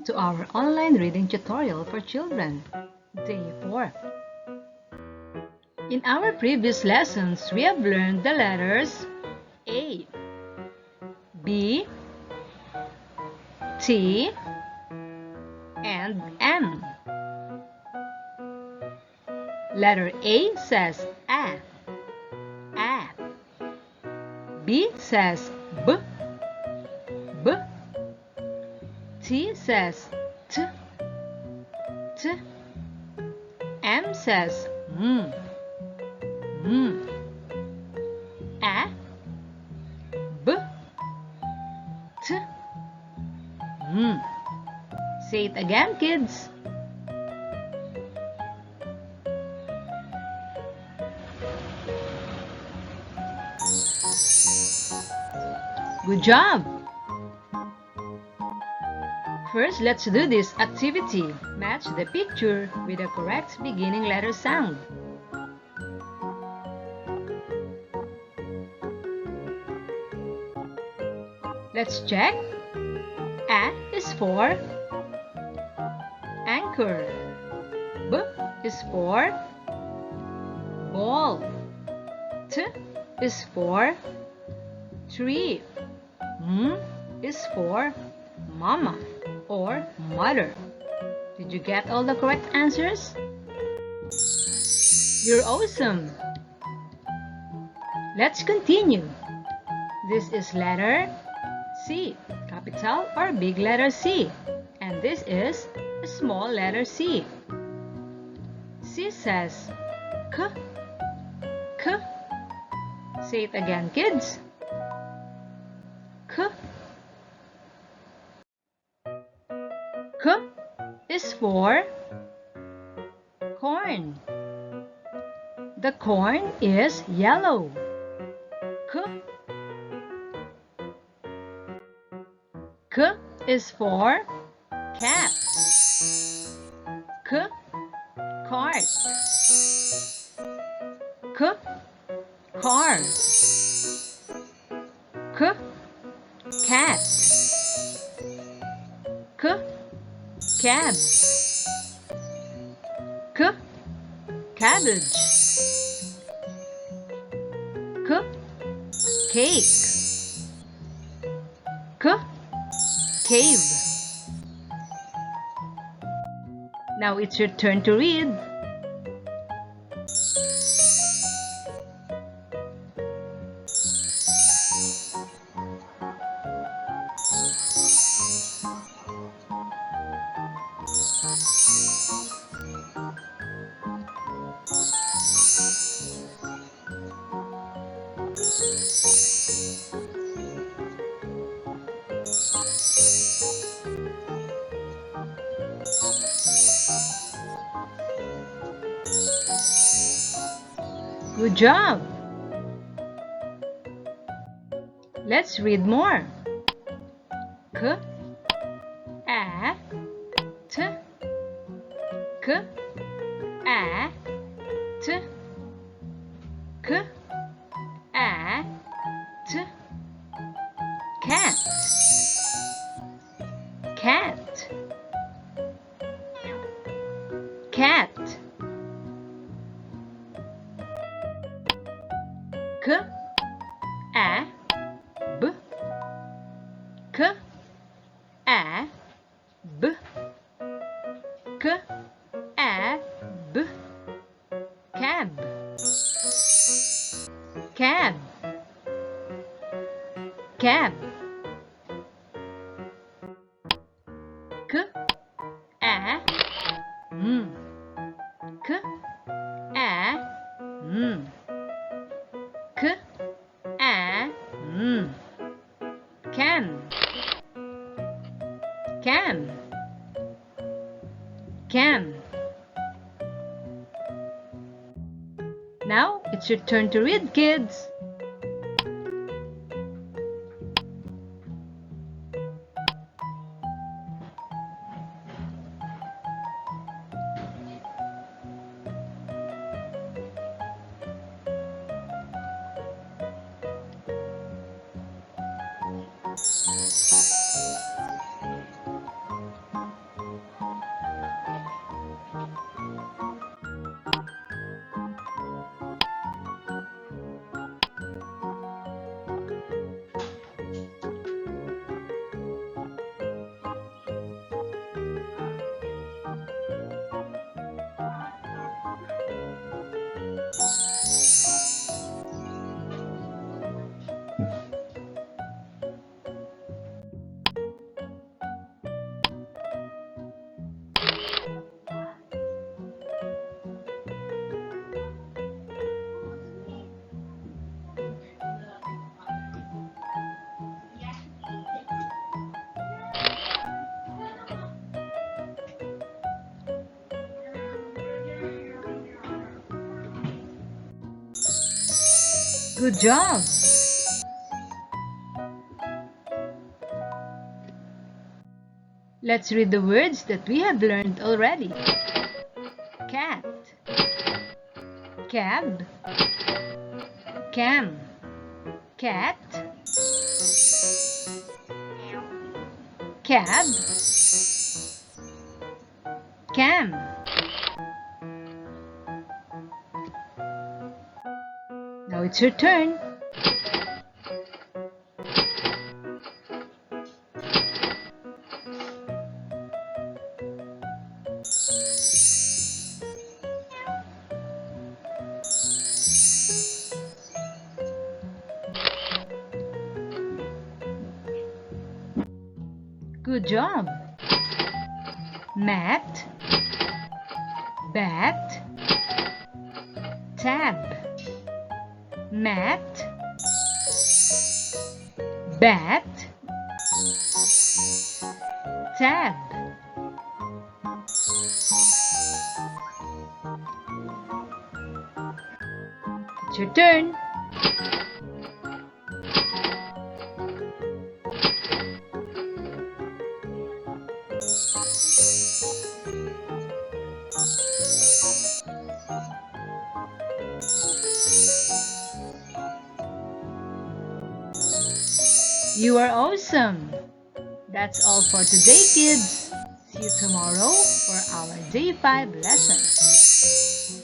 Welcome to our online reading tutorial for children, Day 4. In our previous lessons, we have learned the letters A, B, T, and M. Letter A says A. B says B, B. T says T, T. M says M, M. A, B, T, M. Say it again, kids. Good job! First, let's do this activity. Match the picture with the correct beginning letter sound. Let's check. A is for anchor. B is for ball. T is for tree. M is for mama or mother. Did you get all the correct answers? You're awesome! Let's continue. This is letter C, capital or big letter C. And this is a small letter C. C says K, K. Say it again, kids. K. K is for corn. The corn is yellow. K. K is for cat. K. Cart. K. Car. K. Cat. K. Cab. K. Cabbage. K. Cake. K. Cave. Now it's your turn to read. Good job! Let's read more. K, A, T. K, A, T. K, A, T. Cat. Cat. Cat. K, A, B. K, A, B. K, A, B. Cab. Cab. Cab. K, A, M. K, A, M. K, A, M. Can. Can. Can. Now it's your turn to read, kids. Good job! Let's read the words that we have learned already. Cat, cab, cam, cat, cab, cam. Now it's your turn. Good job. Mat, bat, tab, mat, bat, tab. It's your turn. You are awesome! That's all for today, kids. See you tomorrow for our Day 5 lesson.